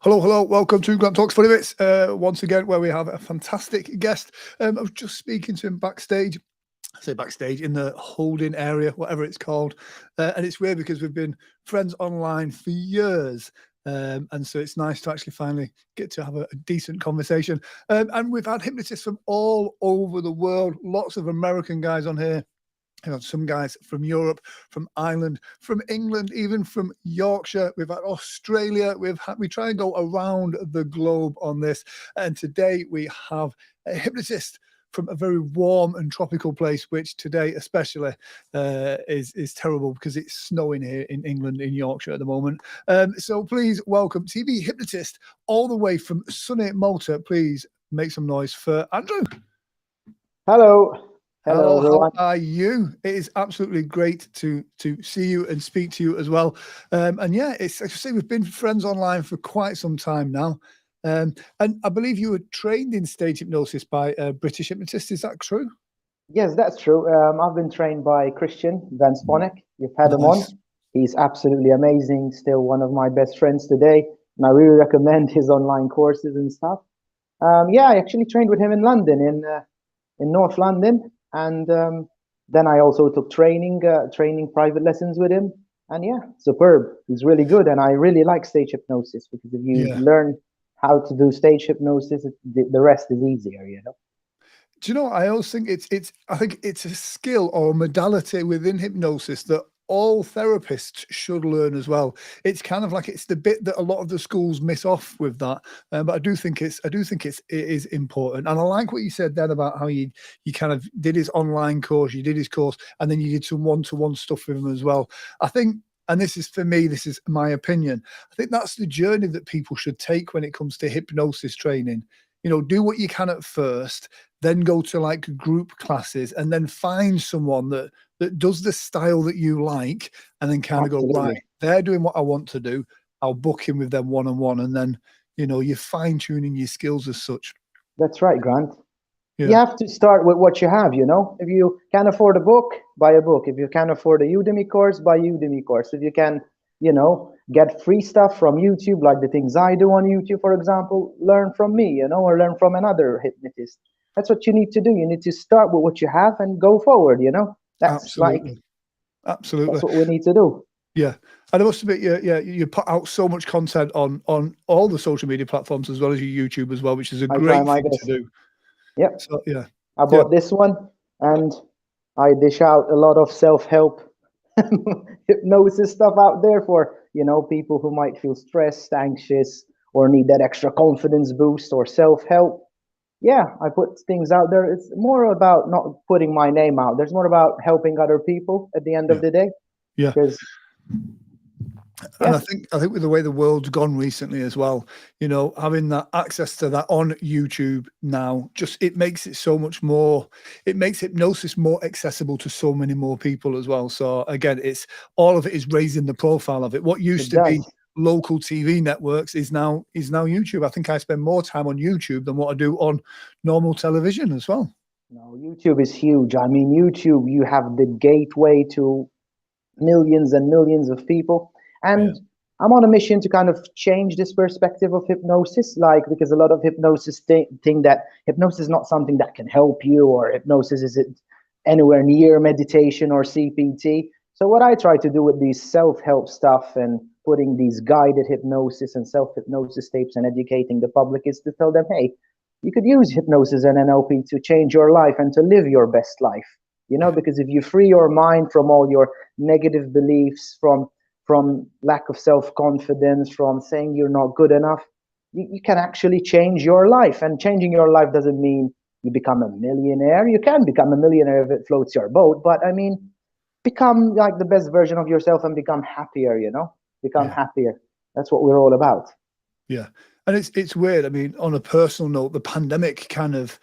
Hello, hello. Welcome to Grant Talks Funny Bits. Once again, where we have a fantastic guest. I was just speaking to him backstage. I say backstage in the holding area, whatever it's called. And it's weird because we've been friends online for years. And so it's nice to actually finally get to have a decent conversation. And we've had hypnotists from all over the world, lots of American guys on here. You know, some guys from Europe, from Ireland, from England, even from Yorkshire. We've had Australia. We try and go around the globe on this. And today we have a hypnotist from a very warm and tropical place, which today especially is terrible because it's snowing here in England, in Yorkshire at the moment. So please welcome TV Hypnotist all the way from sunny Malta. Please make some noise for Andrew. Hello. Hello, everyone. how are you? It is absolutely great to see you and speak to you as well. And yeah, it's like I say, we've been friends online for quite some time now. And I believe you were trained in stage hypnosis by a British hypnotist. Is that true? Yes, that's true. I've been trained by Christian Van Sponek. You've had him on. Nice. He's absolutely amazing. Still one of my best friends today. And I really recommend his online courses and stuff. Yeah, I actually trained with him in London, in North London. And then I also took training private lessons with him. And yeah, superb. He's really good. And I really like stage hypnosis because if you learn how to do stage hypnosis, the rest is easier, you know. Do you know, I always think I think it's a skill or a modality within hypnosis that all therapists should learn as well. It's kind of like it's the bit that a lot of the schools miss off with that. But I do think it is important. And I like what you said then about how you kind of did his online course, you did his course, and then you did some one-to-one stuff with him as well. I think, and this is for me, this is my opinion, I think that's the journey that people should take when it comes to hypnosis training. You know, do what you can at first, then go to like group classes, and then find someone that does the style that you like, and then kind of go, right, they're doing what I want to do. I'll book in with them one-on-one, and then, you know, you're fine-tuning your skills as such. That's right, Grant. Yeah. You have to start with what you have, you know. If you can afford a book, buy a book. If you can afford a Udemy course, buy a Udemy course. If you can, you know, get free stuff from YouTube, like the things I do on YouTube, for example, learn from me, you know, or learn from another hypnotist. That's what you need to do. You need to start with what you have and go forward, you know. That's Absolutely. Absolutely. That's what we need to do. Yeah. And I must admit, you put out so much content on all the social media platforms as well as your YouTube as well, which is a great thing to do. Yep. So, yeah. I bought this one, and I dish out a lot of self-help hypnosis stuff out there for, you know, people who might feel stressed, anxious, or need that extra confidence boost or self-help. Yeah, I put things out there. It's more about not putting my name out. There's more about helping other people at the end of the day. Yeah. Because, and I think with the way the world's gone recently as well, you know, having that access to that on YouTube now, just it makes it so much more. It makes hypnosis more accessible to so many more people as well. So again, it's all of it is raising the profile of it. What used to be local TV networks is now YouTube. I think I spend more time on YouTube than what I do on normal television as well. No, YouTube is huge. I mean, YouTube, you have the gateway to millions and millions of people. And I'm on a mission to kind of change this perspective of hypnosis, like, because a lot of hypnosis think that hypnosis is not something that can help you, or hypnosis isn't anywhere near meditation or CPT. So what I try to do with these self-help stuff and putting these guided hypnosis and self-hypnosis tapes and educating the public is to tell them, hey, you could use hypnosis and NLP to change your life and to live your best life. You know, because if you free your mind from all your negative beliefs, from lack of self-confidence, from saying you're not good enough, you can actually change your life. And changing your life doesn't mean you become a millionaire. You can become a millionaire if it floats your boat, but I mean, become like the best version of yourself and become happier, you know, become happier. That's what we're all about. Yeah. And it's weird. I mean, on a personal note, the pandemic kind of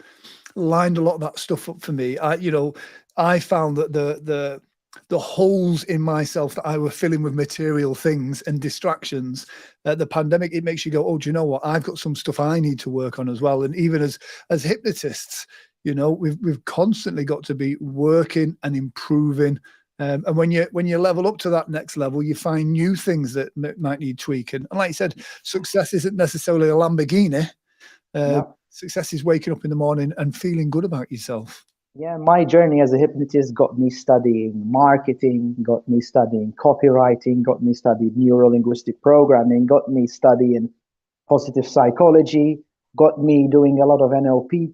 lined a lot of that stuff up for me. I found that the holes in myself that I were filling with material things and distractions, the pandemic, it makes you go, oh, do you know what? I've got some stuff I need to work on as well. And even as hypnotists, you know, we've constantly got to be working and improving And when you level up to that next level, you find new things that might need tweaking. And like you said, success isn't necessarily a Lamborghini. No. Success is waking up in the morning and feeling good about yourself. Yeah, my journey as a hypnotist got me studying marketing, got me studying copywriting, got me studying neuro-linguistic programming, got me studying positive psychology, got me doing a lot of NLP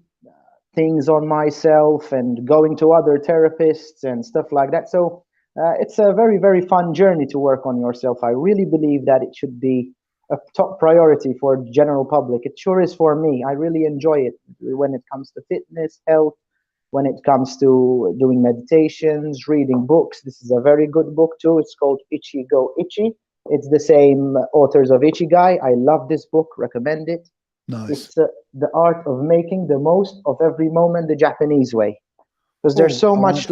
things on myself and going to other therapists and stuff like that. So it's a very, very fun journey to work on yourself. I really believe that it should be a top priority for general public. It sure is for me. I really enjoy it when it comes to fitness, health, when it comes to doing meditations, reading books. This is a very good book too. It's called Ichi Go Ichi. It's the same authors of Ichigai. I love this book, recommend it. Nice. It's the art of making the most of every moment the Japanese way. Because there's so much,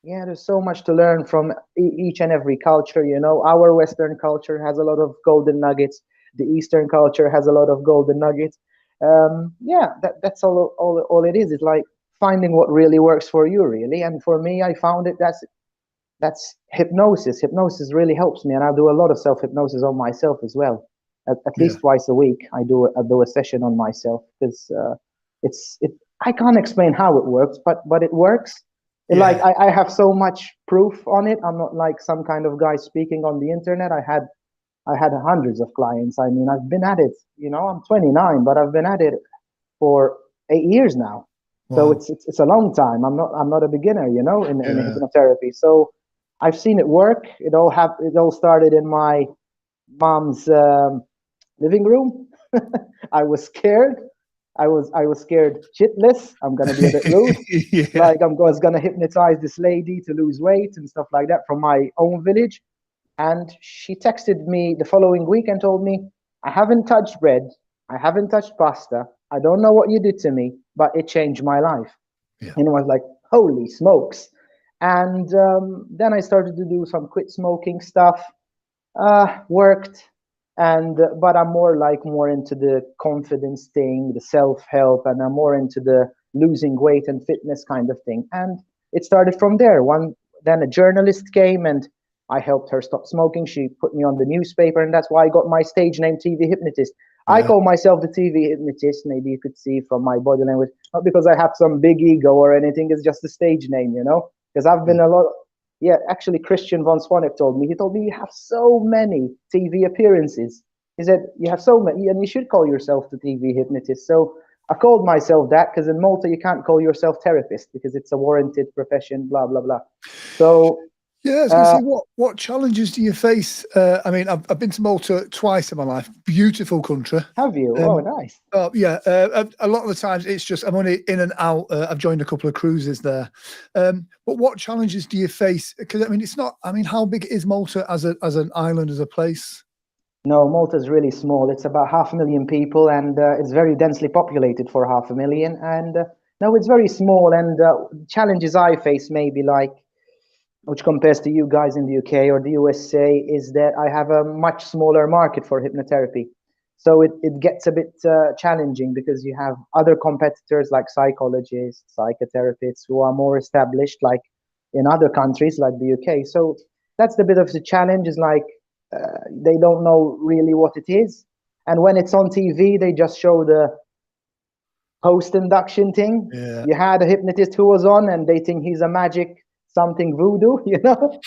there's so much to learn from each and every culture. You know, our Western culture has a lot of golden nuggets. The Eastern culture has a lot of golden nuggets. That's all it is. It's like finding what really works for you, really. And for me, I found it. That's hypnosis. Hypnosis really helps me, and I do a lot of self-hypnosis on myself as well. At least twice a week, I do a session on myself, because I can't explain how it works, but it works. Like I have so much proof on it. I'm not like some kind of guy speaking on the internet. I had hundreds of clients. I mean, I've been at it. You know, I'm 29, but I've been at it for 8 years now. Wow. So it's a long time. I'm not a beginner, you know, in hypnotherapy. So I've seen it work. It all started in my mom's living room. I was scared. I was scared shitless. I'm gonna be a bit rude. Like I was gonna hypnotize this lady to lose weight and stuff like that from my own village. And she texted me the following week and told me, I haven't touched bread. I haven't touched pasta. I don't know what you did to me, but it changed my life. Yeah. And it was like, holy smokes. And then I started to do some quit smoking stuff, worked. But I'm more into the confidence thing, the self-help, and I'm more into the losing weight and fitness kind of thing. And it started from there. Then a journalist came and I helped her stop smoking. She put me on the newspaper, and that's why I got my stage name, TV Hypnotist. Yeah. I call myself the TV Hypnotist. Maybe you could see from my body language, not because I have some big ego or anything. It's just a stage name, you know, because I've been actually Christian von Swanek told me, you have so many TV appearances. He said, you have so many, and you should call yourself the TV Hypnotist. So I called myself that, because in Malta, you can't call yourself therapist because it's a warranted profession, blah, blah, blah. So yeah, I was going to say, what challenges do you face? I mean, I've been to Malta twice in my life. Beautiful country. Have you? Oh, nice. Oh, yeah. A lot of the times it's just I'm only in and out. I've joined a couple of cruises there. But what challenges do you face? Because I mean, it's not. I mean, how big is Malta as an island, as a place? No, Malta is really small. It's about 500,000 people, and it's very densely populated for 500,000. And no, it's very small. And challenges I face, maybe like, which compares to you guys in the UK or the USA, is that I have a much smaller market for hypnotherapy. So it gets a bit challenging, because you have other competitors like psychologists, psychotherapists, who are more established, like in other countries like the UK. So that's the bit of the challenge, is like they don't know really what it is. And when it's on TV, they just show the post-induction thing. Yeah. You had a hypnotist who was on, and they think he's a magic something voodoo, you know.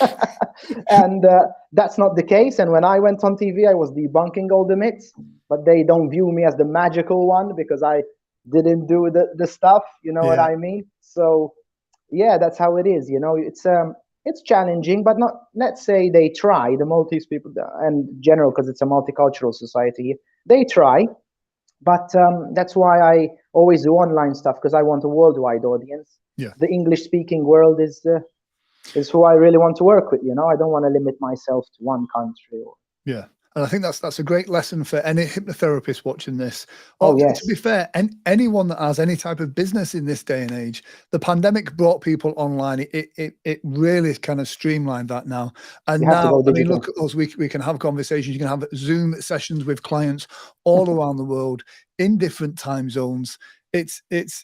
And that's not the case. And when I went on TV, I was debunking all the myths, but they don't view me as the magical one because I didn't do the stuff, you know. Yeah. What I mean? So yeah, that's how it is, you know. It's challenging, but not, let's say they try, the Maltese people, and general, because it's a multicultural society, they try. But that's why I always do online stuff, because I want a worldwide audience. Yeah. The English-speaking world is who I really want to work with. You know, I don't want to limit myself to one country. Yeah, and I think that's a great lesson for any hypnotherapist watching this. Oh, yes. To be fair, anyone that has any type of business in this day and age, the pandemic brought people online. It really kind of streamlined that now. And now, I mean, look at us. We can have conversations. You can have Zoom sessions with clients all around the world in different time zones. it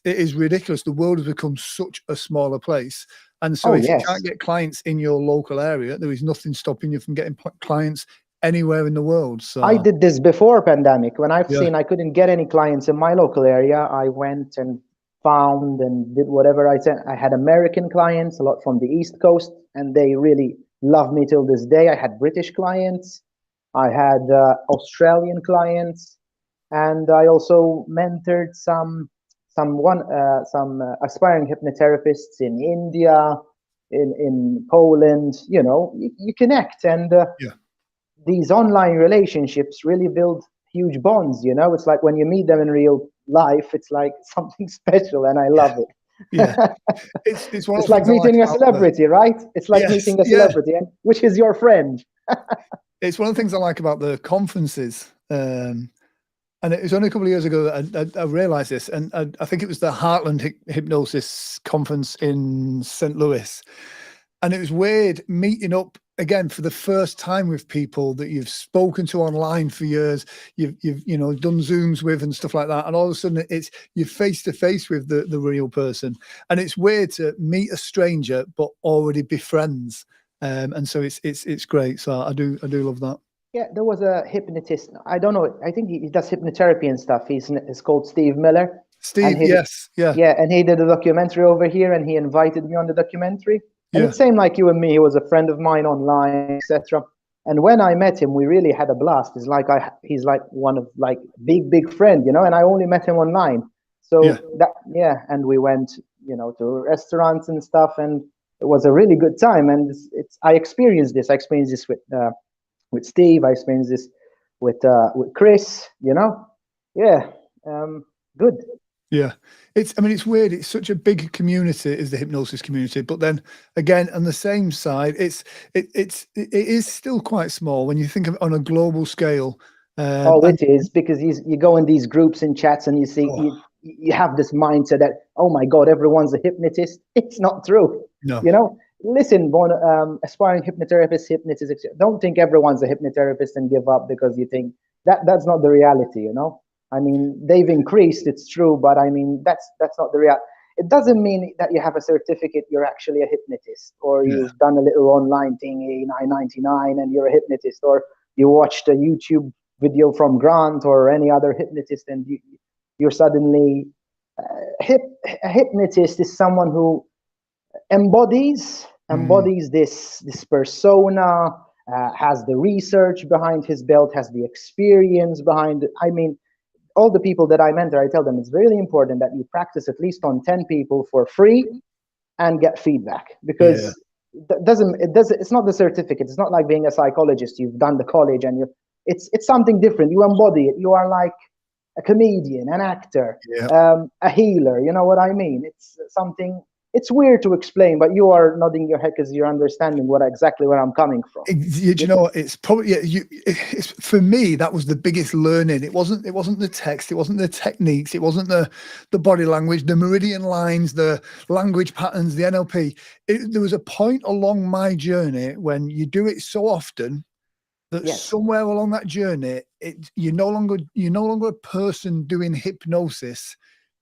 is ridiculous. The world has become such a smaller place. And so Oh, if you yes. can't get clients in your local area, there is nothing stopping you from getting clients anywhere in the world. So I did this before pandemic. When I've yeah, seen I couldn't get any clients in my local area, I went and found and did whatever I said. I had American clients, a lot from the East Coast, and they really love me till this day. I had British clients, I had Australian clients, and I also mentored some aspiring hypnotherapists in India, in Poland. You know, you connect, and yeah, these online relationships really build huge bonds. You know, it's like when you meet them in real life, it's like something special, and I yeah, love it. yeah. It's one of It's the like things I like meeting a about the celebrity, right? It's like yes, meeting a yeah. celebrity, and which is your friend. It's one of the things I like about the conferences. And it was only a couple of years ago that I realized this, and I think it was the Heartland Hypnosis conference in St. Louis. And it was weird meeting up again for the first time with people that you've spoken to online for years, you've done Zooms with and stuff like that. And all of a sudden it's you're face to face with the real person. And it's weird to meet a stranger but already be friends. And so it's great. So I do love that. Yeah, there was a hypnotist. I don't know. I think he does hypnotherapy and stuff. He's called Steve Miller, and Steve, yes, yeah, yeah, and he did a documentary over here, and he invited me on the documentary. And yeah, it's same like you and me. He was a friend of mine online, etc. And when I met him, we really had a blast. He's like one of like big friend, you know. And I only met him online. yeah, So that yeah, and we went, to restaurants and stuff, and it was a really good time. And I experienced this. I experienced this with Steve. I experienced this with Chris. Yeah, good. yeah. It's weird. It's such a big community, is the hypnosis community, but then again, on the same side, it is still quite small when you think of it on a global scale. Oh, And it is because you go in these groups and chats and you see oh you have this mindset that, oh my God, everyone's a hypnotist. It's not true. no, Listen, aspiring hypnotherapists, hypnotists, etc. Don't think everyone's a hypnotherapist and give up because you think that's not the reality. I mean, they've increased, it's true, but I mean that's not the reality. It doesn't mean that you have a certificate, you're actually a hypnotist, or yeah, you've done a little online thingy, 9.99, and you're a hypnotist, or you watched a YouTube video from Grant or any other hypnotist, and you're suddenly a hypnotist is someone who mm, embodies this persona, has the research behind his belt, has the experience behind it. I mean, all the people that I mentor, I tell them it's really important that you practice at least on 10 people for free and get feedback, yeah, because it's not the certificate. It's not like being a psychologist. You've done the college and it's something different. You embody it. You are like a comedian, an actor, yeah. a healer. You know what I mean? It's something. It's weird to explain, but you are nodding your head because you're understanding exactly where I'm coming from. Do you know what? It's probably it's for me that was the biggest learning. It wasn't the text, it wasn't the techniques, it wasn't the body language, the meridian lines, the language patterns, the NLP. There was a point along my journey when you do it so often that Yes, somewhere along that journey, you're no longer a person doing hypnosis.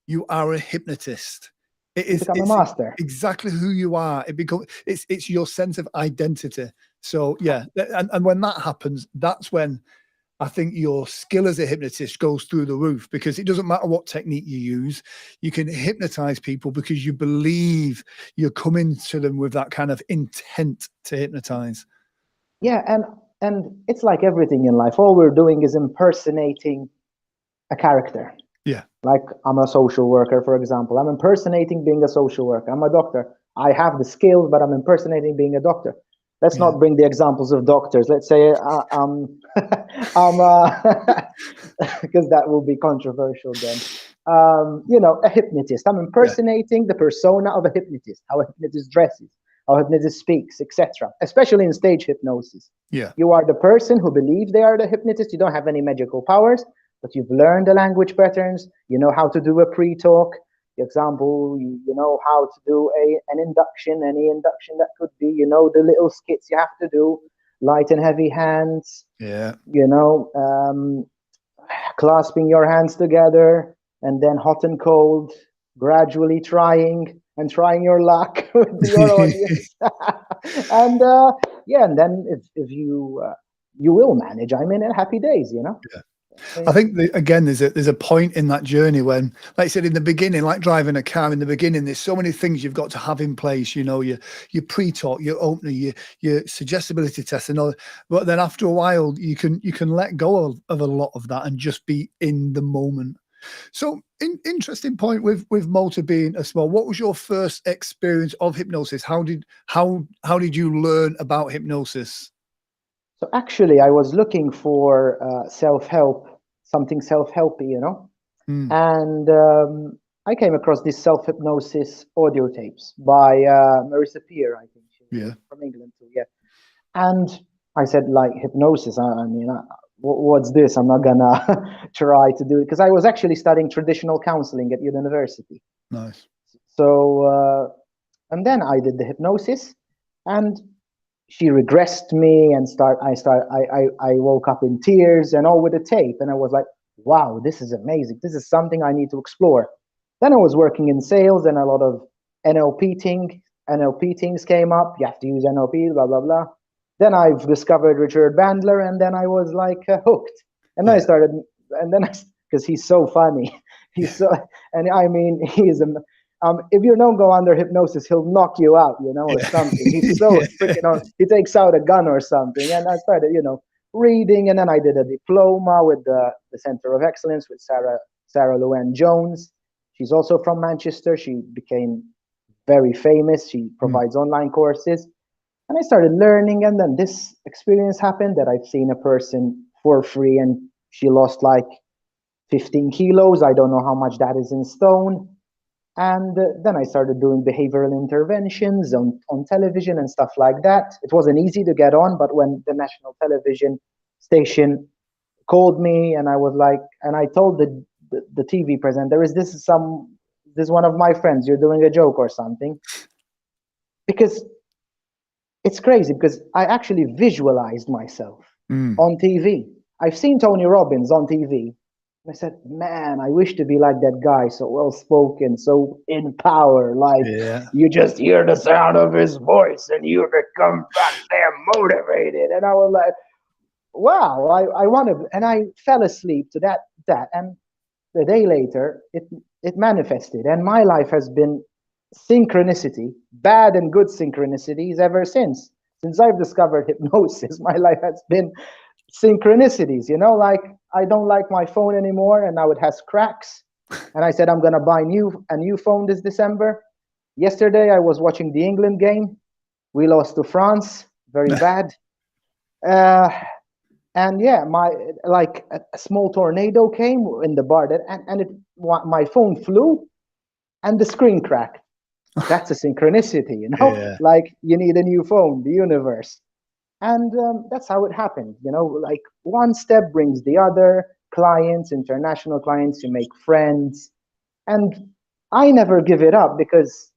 You are a hypnotist. you become a It's master. exactly who you are. It's your sense of identity. So yeah, and when that happens, that's when I think your skill as a hypnotist goes through the roof, because it doesn't matter what technique you use. You can hypnotize people because you believe you're coming to them with that kind of intent to hypnotize. Yeah, and it's like everything in life. All we're doing is impersonating a character. Yeah, Like I'm a social worker, for example. I'm impersonating being a social worker. I'm a doctor. I have the skills, but I'm impersonating being a doctor. Let's yeah, not bring the examples of doctors. Let's say I'm because that will be controversial then. A hypnotist. I'm yeah, impersonating the persona of a hypnotist, how a hypnotist dresses, how a hypnotist speaks, etc. Especially in stage hypnosis. yeah, You are the person who believes they are the hypnotist. You don't have any magical powers, but you've learned the language patterns. You know how to do a pre-talk. For example, you know how to do an induction, any induction that could be. You know the little skits you have to do, light and heavy hands. yeah, You know, clasping your hands together, and then hot and cold, gradually trying your luck with your audience. And and then if you you will manage. I mean, happy days, you know. Yeah. I think again, there's a point in that journey when, like I said in the beginning, like driving a car in the beginning, there's so many things you've got to have in place. You know, your pre-talk, your opener, your suggestibility test, and all. But then after a while, you can let go of a lot of that and just be in the moment. So, interesting point with Malta being a small. What was your first experience of hypnosis? How did you learn about hypnosis? So actually, I was looking for self-help, something self-helpy, you know, and I came across these self-hypnosis audio tapes by Marissa Peer, I think, she's from England too, yeah. And I said, like, hypnosis, I mean, what's this? I'm not gonna try to do it, because I was actually studying traditional counseling at university. Nice. So, and then I did the hypnosis, and she regressed me, and I woke up in tears and all with a tape, and I was like, wow, this is amazing. This is something I need to explore. Then I was working in sales, and a lot of NLP things came up. You have to use NLP, blah blah blah. Then I've discovered Richard Bandler, and then I was like hooked. And then I started, and then because he's so funny, so, and I mean, he's if you don't go under hypnosis, he'll knock you out, you know, or something. He's so freaking he takes out a gun or something. And I started, you know, reading, and then I did a diploma with the Center of Excellence with Sarah Llewellyn Jones. She's also from Manchester. She became very famous. She provides online courses. And I started learning, and then this experience happened that I've seen a person for free, and she lost like 15 kilos. I don't know how much that is in stone. And then I started doing behavioral interventions on television and stuff like that. It wasn't easy to get on, but when the national television station called me, and I was like, and I told the TV presenter, this is one of my friends, you're doing a joke or something? Because it's crazy, because I actually visualized myself on TV. I've seen Tony Robbins on TV. I said, man, I wish to be like that guy, so well-spoken, so in power. Like, you just hear the sound of his voice and you become back there motivated. And I was like, wow, I want to. And I fell asleep to that. And the day later, it manifested. And my life has been synchronicity, bad and good synchronicities ever since. Since I've discovered hypnosis, my life has been synchronicities, you know, like I don't like my phone anymore, and now it has cracks, and I said I'm gonna buy a new phone this December. Yesterday I was watching the England game. We lost to France, very bad. And yeah, a small tornado came in the bar, and my phone flew and the screen cracked. That's a synchronicity, you know. Like, you need a new phone, the universe. And that's how it happened, you know, like one step brings the other. Clients, international clients, you make friends. And I never give it up, because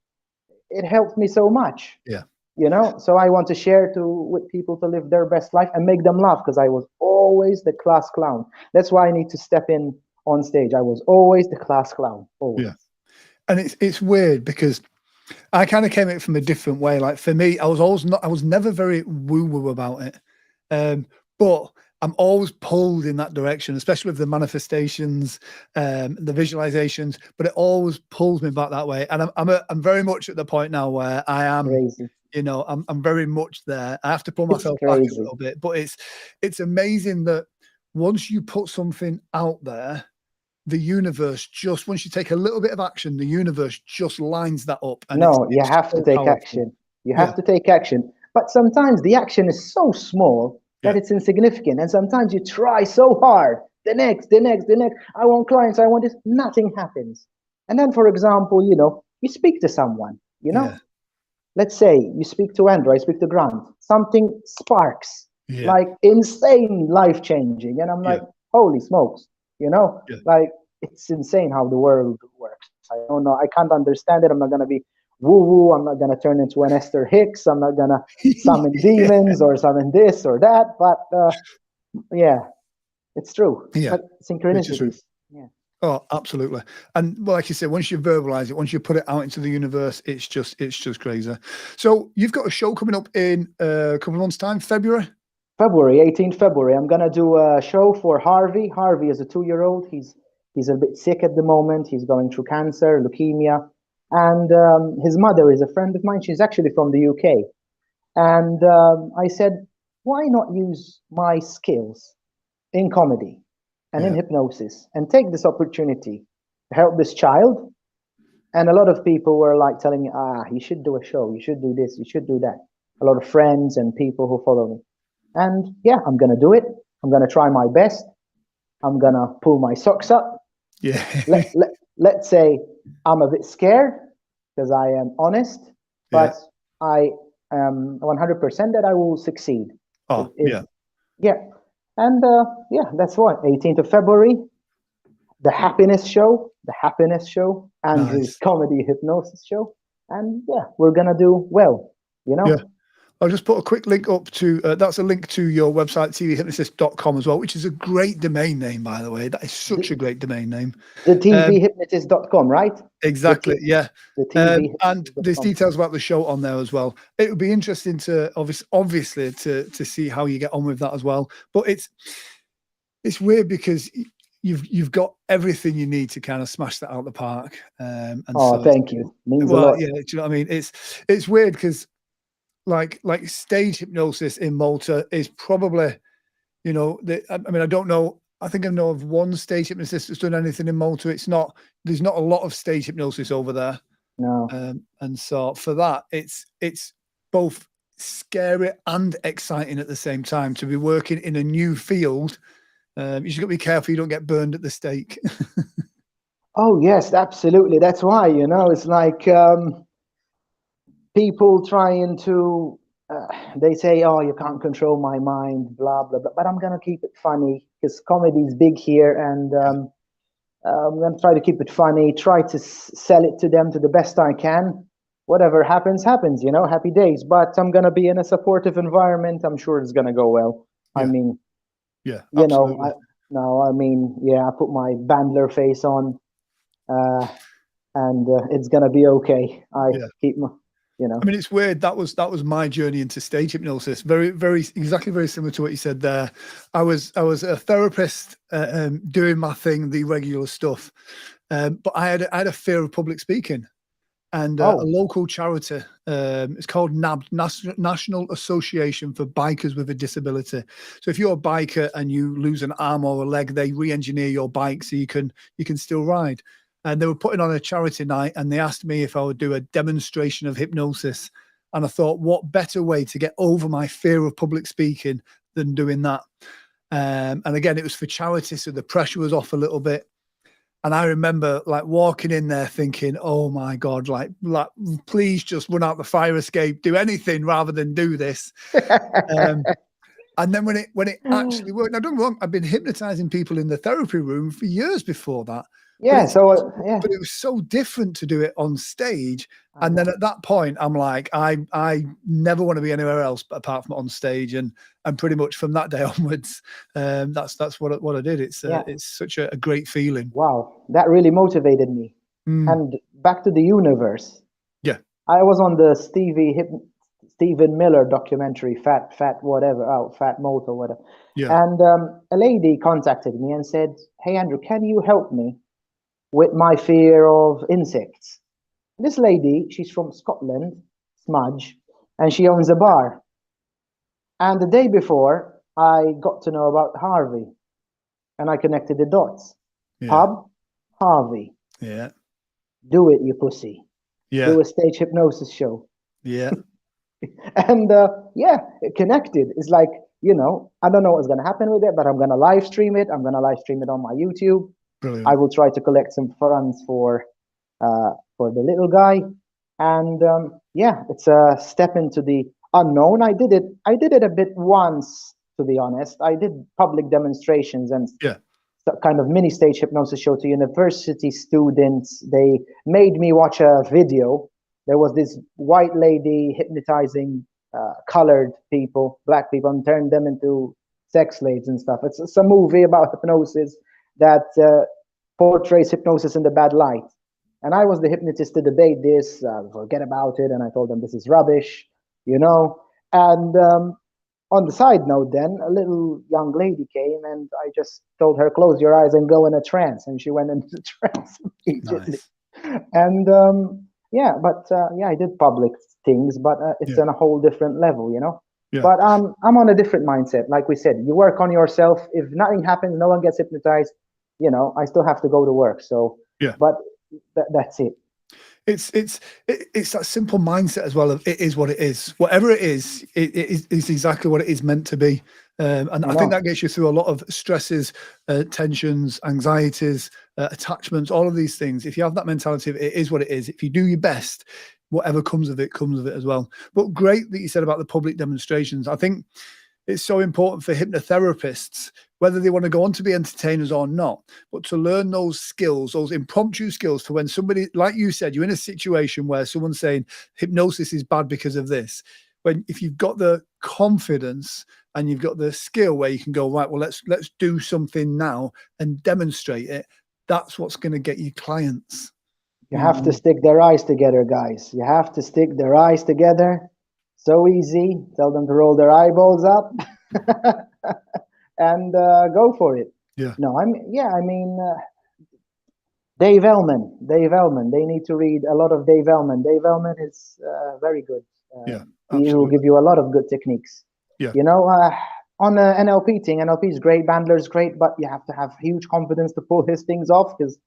it helped me so much. You know, so I want to share with people to live their best life and make them laugh, because I was always the class clown. That's why I need to step in on stage. I was always the class clown, always. And it's weird, because I kind of came at it from a different way. Like, for me, I was never very woo-woo about it. But I'm always pulled in that direction, especially with the manifestations, the visualizations, but it always pulls me back that way. And I'm very much at the point now where I am, crazy. You know, I'm very much there. I have to pull myself back a little bit, but it's amazing that once you put something out there, the universe just, once you take a little bit of action, the universe just lines that up. And you have to take action. You have to take action. But sometimes the action is so small that it's insignificant. And sometimes you try so hard. The next. I want clients. I want this. Nothing happens. And then, for example, you know, you speak to someone, you know, let's say you speak to Andrew, I speak to Grant. Something sparks, like insane, life-changing. And I'm like, holy smokes. You know, like, it's insane how the world works. I don't know. I can't understand it. I'm not going to be woo-woo. I'm not going to turn into an Esther Hicks. I'm not going to summon demons or summon this or that. But yeah, it's true. But synchronicities. Oh, absolutely. And well, like you said, once you verbalize it, once you put it out into the universe, it's just crazy. So you've got a show coming up in a couple of months' time, February. February, 18th February. I'm gonna do a show for Harvey. Harvey is a 2-year-old. He's a bit sick at the moment. He's going through cancer, leukemia, and his mother is a friend of mine. She's actually from the UK. And I said, why not use my skills in comedy and in Yeah. hypnosis and take this opportunity to help this child? And a lot of people were like telling me, you should do a show, you should do this, you should do that. A lot of friends and people who follow me. And yeah, I'm going to do it. I'm going to try my best. I'm going to pull my socks up. Yeah. Let's say I'm a bit scared because I am honest, but I am 100% that I will succeed. Oh, yeah. Yeah. And yeah, that's what, 18th of February, the Happiness Show, Andrew's Nice. Comedy Hypnosis Show. And yeah, we're going to do well, you know? Yeah. I'll just put a quick link up to, that's a link to your website, tvhypnotist.com as well, which is a great domain name, by the way. That is such a great domain name. The tvhypnotist.com, right? Exactly. Yeah. The and there's details about the show on there as well. It would be interesting to obviously to see how you get on with that as well. But it's weird because you've got everything you need to kind of smash that out the park. And oh, so means a lot. Yeah, do you know what I mean? It's weird because like stage hypnosis in Malta is probably, you know, I mean, I don't know. I think I know of one stage hypnotist that's done anything in Malta. There's not a lot of stage hypnosis over there. No. And so for that, it's both scary and exciting at the same time to be working in a new field. You just got to be careful you don't get burned at the stake. Oh yes, absolutely. That's why, you know, it's like people trying to they say, oh, you can't control my mind, blah blah blah, but I'm gonna keep it funny because comedy is big here, and I'm gonna try to keep it funny, try to sell it to them to the best I can. Whatever happens happens, you know, happy days, but I'm gonna be in a supportive environment. I'm sure it's gonna go well. Yeah. I mean, yeah, you absolutely. know, I mean, yeah, I put my Bandler face on, and it's gonna be okay. I keep my, you know. I mean, it's weird. That was my journey into stage hypnosis. Very similar to what you said there. I was a therapist doing my thing, the regular stuff, but I had a fear of public speaking, and a local charity. It's called NAB, National Association for Bikers with a Disability. So if you're a biker and you lose an arm or a leg, they re-engineer your bike so you can still ride. And they were putting on a charity night, and they asked me if I would do a demonstration of hypnosis. And I thought, what better way to get over my fear of public speaking than doing that? And again, it was for charity, so the pressure was off a little bit. And I remember like walking in there thinking, oh my God, like please just run out the fire escape, do anything rather than do this. And then when it actually worked, now don't get me wrong, I've been hypnotizing people in the therapy room for years before that. Yeah, But it was so different to do it on stage. And then at that point, I'm like, I never want to be anywhere else but apart from on stage. And pretty much from that day onwards, that's what I did. It's such a great feeling. Wow, that really motivated me. And back to the universe. Yeah, I was on the Stephen Miller documentary, Fat Malta, whatever. Yeah. And a lady contacted me and said, "Hey Andrew, can you help me with my fear of insects?" This lady, she's from Scotland, Smudge, and she owns a bar. And the day before, I got to know about Harvey, and I connected the dots. Yeah. Pub, Harvey. Yeah. Do it, you pussy. Yeah. Do a stage hypnosis show. Yeah. And it connected. It's like, you know, I don't know what's going to happen with it, but I'm going to live stream it. I'm going to live stream it on my YouTube. Brilliant. I will try to collect some funds for the little guy. And it's a step into the unknown. I did it a bit once, to be honest. I did public demonstrations and kind of mini stage hypnosis show to university students. They made me watch a video. There was this white lady hypnotizing colored people, black people, and turned them into sex slaves and stuff. It's a movie about hypnosis that portrays hypnosis in the bad light. And I was the hypnotist to debate this, forget about it. And I told them this is rubbish, you know. And on the side note, then a little young lady came, and I just told her, close your eyes and go in a trance. And she went into trance immediately. Nice. And yeah, I did public things, but it's on a whole different level, you know. Yeah. But I'm on a different mindset. Like we said, you work on yourself. If nothing happens, no one gets hypnotized, you know, I still have to go to work. So yeah, but that's it. It's that simple mindset as well of it is what it is. Whatever it is exactly what it is meant to be. And I think that gets you through a lot of stresses, tensions, anxieties, attachments, all of these things. If you have that mentality of it is what it is, if you do your best, whatever comes of it as well. But great that you said about the public demonstrations. I think it's so important for hypnotherapists, whether they want to go on to be entertainers or not, but to learn those skills, those impromptu skills for when somebody, like you said, you're in a situation where someone's saying hypnosis is bad because of this. If you've got the confidence and you've got the skill where you can go, right, well, let's do something now and demonstrate it. That's what's going to get you clients. You have to stick their eyes together, guys. You have to stick their eyes together. So easy. Tell them to roll their eyeballs up and go for it. Yeah. No, I mean, Dave Ellman. They need to read a lot of Dave Ellman. Dave Ellman is very good. He will give you a lot of good techniques. Yeah. You know, on the NLP thing, NLP is great, Bandler's great, but you have to have huge confidence to pull his things off because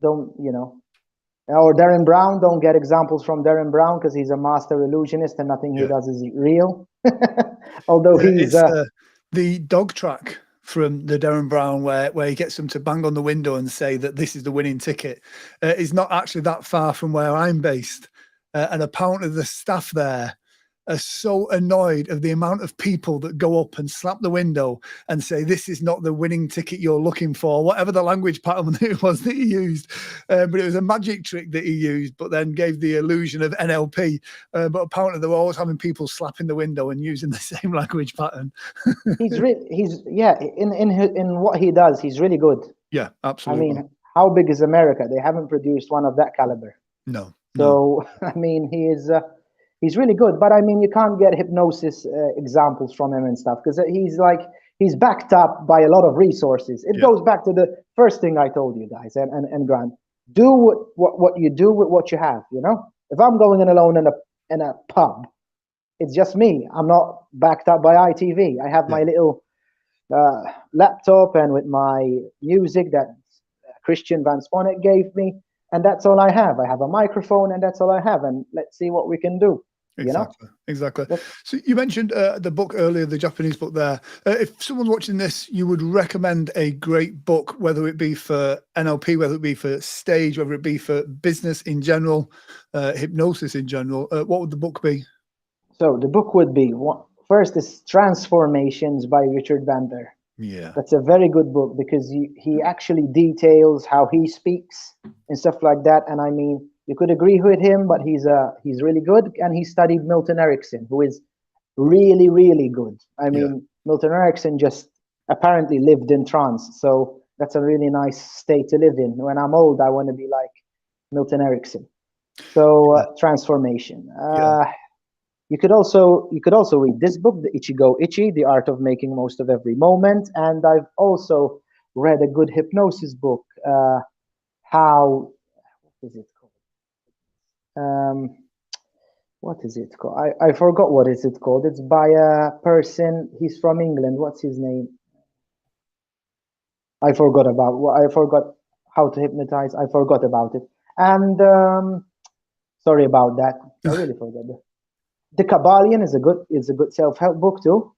don't, you know. Or Darren Brown, don't get examples from Darren Brown because he's a master illusionist and nothing he does is real. Although he's the dog track from the Darren Brown where he gets them to bang on the window and say that this is the winning ticket is not actually that far from where I'm based. And apparently the staff there are so annoyed of the amount of people that go up and slap the window and say, this is not the winning ticket you're looking for, whatever the language pattern it was that he used. But it was a magic trick that he used, but then gave the illusion of NLP. But apparently they were always having people slapping the window and using the same language pattern. In what he does, he's really good. Yeah, absolutely. I mean, how big is America? They haven't produced one of that caliber. No. So, I mean, he's really good, but I mean, you can't get hypnosis examples from him and stuff because he's backed up by a lot of resources. It goes back to the first thing I told you guys and Grant. Do what you do with what you have. You know, if I'm going in alone in a pub, it's just me. I'm not backed up by ITV. I have my little laptop and with my music that Christian Van Sponnet gave me, and that's all I have. I have a microphone, and that's all I have. And let's see what we can do. Exactly. So you mentioned the book earlier, the Japanese book there. If someone's watching this, you would recommend a great book, whether it be for NLP, whether it be for stage, whether it be for business in general, hypnosis in general. What would the book be? So the book would be, first is Transformations by Richard Bandler. Yeah. That's a very good book because he actually details how he speaks and stuff like that. And I mean, you could agree with him, but he's really good. And he studied Milton Erickson, who is really, really good. I mean, Milton Erickson just apparently lived in trance. So that's a really nice state to live in. When I'm old, I want to be like Milton Erickson. So Transformation. You could also read this book, The Ichigo Ichi, The Art of Making Most of Every Moment. And I've also read a good hypnosis book, what is it called? What is it called? I forgot what is it called. It's by a person, he's from England. What's his name? I forgot how to hypnotize. I forgot about it. And sorry about that. I really forgot that. The Kabbalion is a good self-help book too.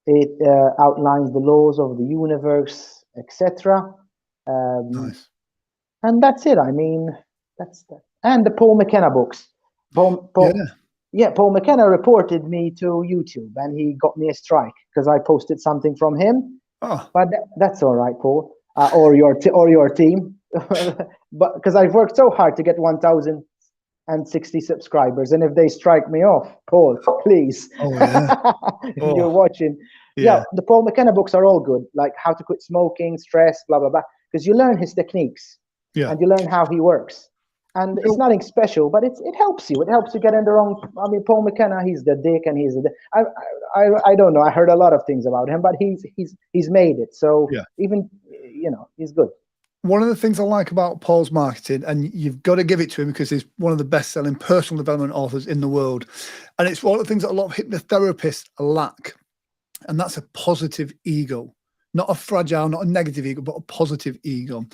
It outlines the laws of the universe, etc. Nice. And that's it. I mean, that's that. And the Paul McKenna books. Paul McKenna reported me to YouTube, and he got me a strike because I posted something from him. Oh. But that's all right, Paul, or your team. But because I've worked so hard to get 1,060 subscribers, and if they strike me off, Paul, please, you're watching, Yeah, the Paul McKenna books are all good, like How to Quit Smoking, Stress, blah, blah, blah, because you learn his techniques and you learn how he works. And it's nothing special, but it helps you. It helps you get in the wrong. I mean, Paul McKenna, he's the dick, and he's the. I don't know. I heard a lot of things about him, but he's made it. So even he's good. One of the things I like about Paul's marketing, and you've got to give it to him because he's one of the best-selling personal development authors in the world, and it's one of the things that a lot of hypnotherapists lack, and that's a positive ego. Not a fragile, not a negative ego, but a positive ego.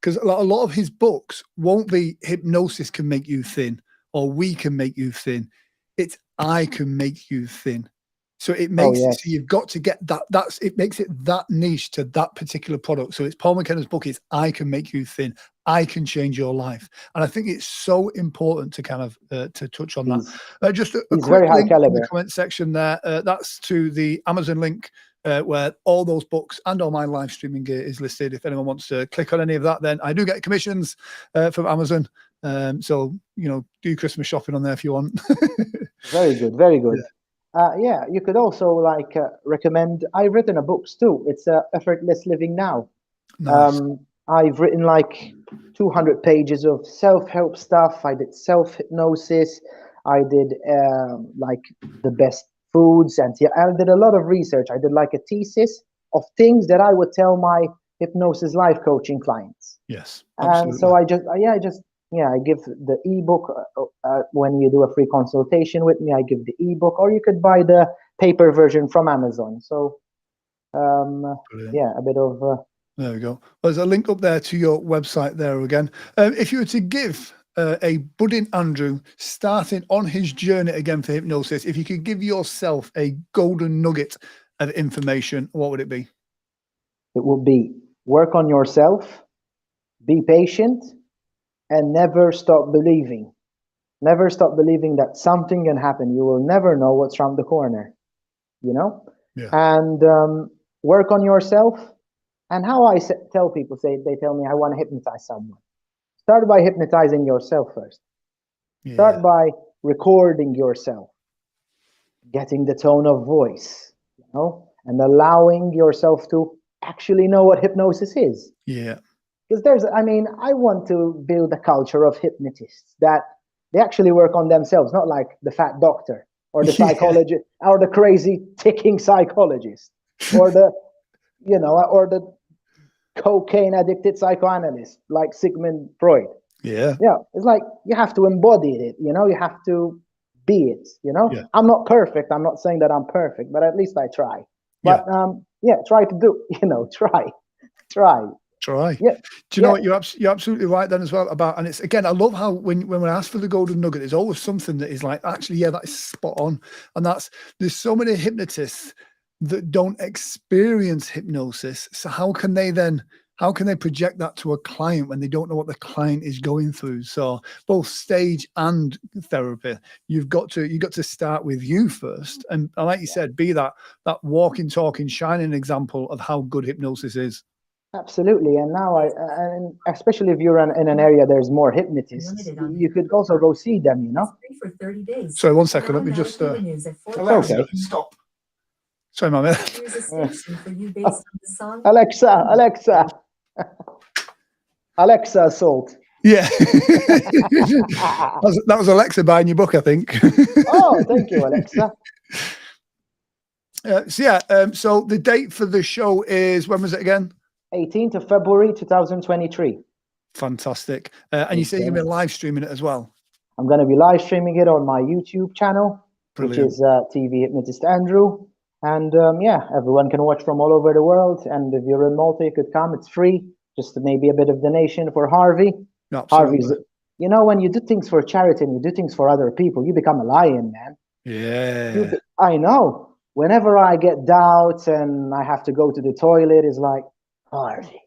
Because a lot of his books won't be hypnosis can make you thin or we can make you thin. It's I can make you thin. So it makes it so you've got to get that. It makes it that niche to that particular product. So it's Paul McKenna's book. It's I can make you thin. I can change your life. And I think it's so important to kind of to touch on that. Just a quick very high link caliber. in the comment section there. That's to the Amazon link. Where all those books and all my live streaming gear is listed. If anyone wants to click on any of that, then I do get commissions from Amazon. So, do Christmas shopping on there if you want. Very good. Very good. Yeah, you could also recommend, I've written a book too. It's Effortless Living Now. Nice. I've written 200 pages of self-help stuff. I did self-hypnosis. I did the best foods, and I did a lot of research. I did a thesis of things that I would tell my hypnosis life coaching clients. Yes, absolutely. And so I give the ebook when you do a free consultation with me. I give the ebook, or you could buy the paper version from Amazon. So a bit of there we go. Well, there's a link up there to your website there again. If you were to give a budding Andrew starting on his journey again for hypnosis, if you could give yourself a golden nugget of information, what would it be? It would be work on yourself, be patient, and never stop believing. Never stop believing that something can happen. You will never know what's around the corner, and work on yourself. And how I tell people, they tell me I want to hypnotize someone. Start by hypnotizing yourself first. Start by recording yourself, getting the tone of voice, and allowing yourself to actually know what hypnosis is. Yeah. Because I want to build a culture of hypnotists that they actually work on themselves, not like the fat doctor or the psychologist or the crazy ticking psychologist or the, or the cocaine addicted psychoanalyst like Sigmund Freud. Yeah, it's like you have to embody it. You have to be it. I'm not perfect. I'm not saying that I'm perfect, but at least I try. But try to do. Try. Yeah. Do you know what? You're absolutely right then as well about, and it's again, I love how when we ask for the golden nugget, there's always something that is actually, that is spot on. And there's so many hypnotists that don't experience hypnosis. So how can they project that to a client when they don't know what the client is going through? So both stage and therapy, you've got to start with you first. And like you said, be that walking, talking, shining example of how good hypnosis is. Absolutely. And now and especially if you're in an area there's more hypnotists, you could also go see them, For 30 days. Sorry, 1 second. Let me just Alexa, stop. Sorry, Mum. Here's a station for you based on the song. Alexa assault. Yeah. that was Alexa buying your book, I think. Oh, thank you, Alexa. So the date for the show is, when was it again? 18th of February 2023. Fantastic. And you say you're going to be live streaming it as well? I'm going to be live streaming it on my YouTube channel, Brilliant. Which is TV Hypnotist Andrew. And everyone can watch from all over the world. And if you're in Malta, you could come. It's free. Just maybe a bit of donation for Harvey. Absolutely. Harvey's, when you do things for charity and you do things for other people, you become a lion, man. Yeah. I know. Whenever I get doubts and I have to go to the toilet, it's like, Harvey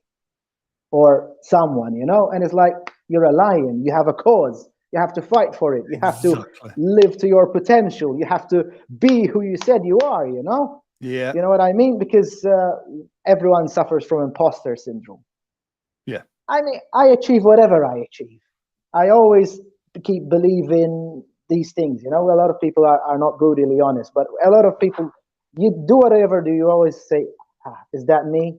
or someone, and it's like, you're a lion. You have a cause. You have to fight for it. You have to live to your potential. You have to be who you said you are, Yeah. You know what I mean? Because everyone suffers from imposter syndrome. Yeah. I achieve whatever I achieve. I always keep believing these things. A lot of people are not brutally honest, but a lot of people you do whatever do, you always say, is that me?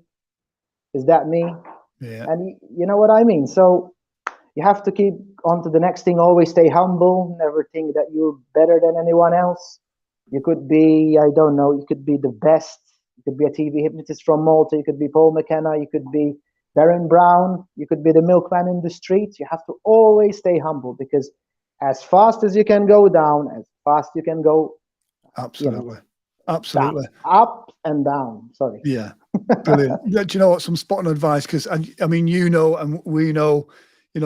Is that me? Yeah. And you know what I mean? So you have to keep on to the next thing. Always stay humble. Never think that you're better than anyone else. You could be, I don't know, you could be the best. You could be a TV hypnotist from Malta. You could be Paul McKenna. You could be Darren Brown. You could be the milkman in the street. You have to always stay humble, because as fast as you can go down, as fast you can go, Absolutely. down, up and down. Sorry. Yeah. Brilliant. Yeah, do you know what? Some spot on advice, because I mean, you know, and we know,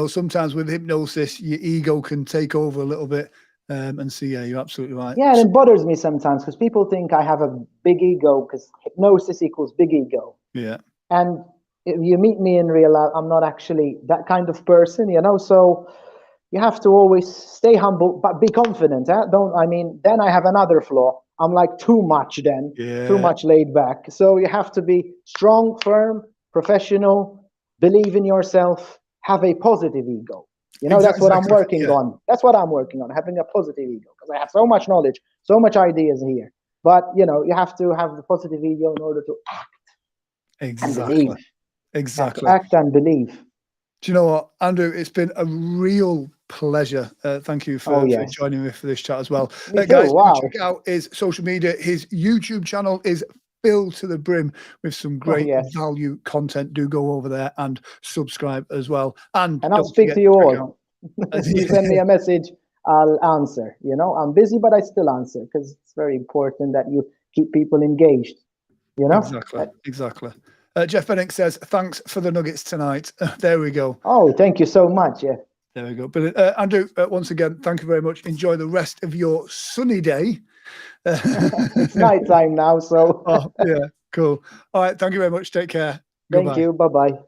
sometimes with hypnosis, your ego can take over a little bit. And so, yeah, you're absolutely right. Yeah, and it bothers me sometimes because people think I have a big ego, because hypnosis equals big ego. Yeah. And if you meet me in real life, I'm not actually that kind of person, So you have to always stay humble, but be confident. Then I have another flaw. I'm like too much then, too much laid back. So you have to be strong, firm, professional, believe in yourself, have a positive ego. That's what I'm working on. That's what I'm working on, having a positive ego, because I have so much knowledge, so much ideas here. But, you have to have the positive ego in order to act and believe. Exactly. Act and believe. Do you know what, Andrew? It's been a real pleasure. Thank you for joining me for this chat as well. Guys, check out his social media. His YouTube channel is filled to the brim with some great value content. Do go over there and subscribe as well. And I'll speak to you all. If you send me a message, I'll answer. I'm busy, but I still answer, because it's very important that you keep people engaged. Exactly. Jeff Bennick says, thanks for the nuggets tonight. There we go. Oh, thank you so much. Yeah. There we go. But Andrew, once again, thank you very much. Enjoy the rest of your sunny day. It's night time now, so. Oh, yeah, cool. All right. Thank you very much. Take care. Thank you. Bye-bye.